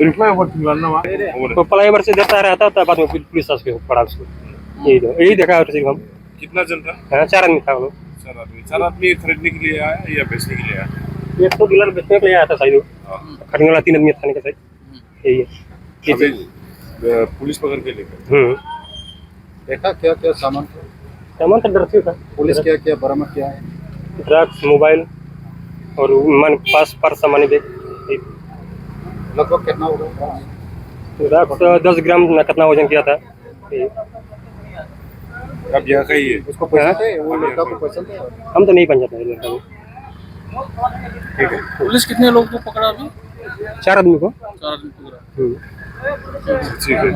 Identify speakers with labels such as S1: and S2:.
S1: Reply होगा
S2: तो flyover से देता रहता था, बाद में पुलिस उसको पड़ा उसको। यही देखा और सिर्फ हम
S1: कितना जन था?
S2: 4 आदमी था वो।
S1: 4 आदमी खरीदने के लिए आया या बेचने के लिए आया?
S2: एक तो डीलर बेचने के लिए आया था शायद वो, खरीदने वाला 3 आदमी था नहीं का शायद। यही है।
S1: अभी पुलिस पकड़ के लेकर
S3: देखा क्या क्या सामान था?
S2: सामान तो डरती था।
S3: पुलिस क्या क्या बरामद किया है?
S2: ड्रग्स, मोबाइल और मन पास पर सामान बैग।
S3: लगभग कितना होगा?
S2: ड्रग्स 10 ग्राम ना कितना वजन किया था।
S1: अब यहाँ का ही है।
S3: उसको पहचान थे? वो लड़का को पहचान थे?
S2: हम तो नहीं पहचानते हैं लड़का को।
S1: ठीक है।
S4: पुलिस कितने लोगों को पकड़ा अभी?
S2: 4 आदमी को।
S4: 4 आदमी पकड़ा।
S1: ठीक है।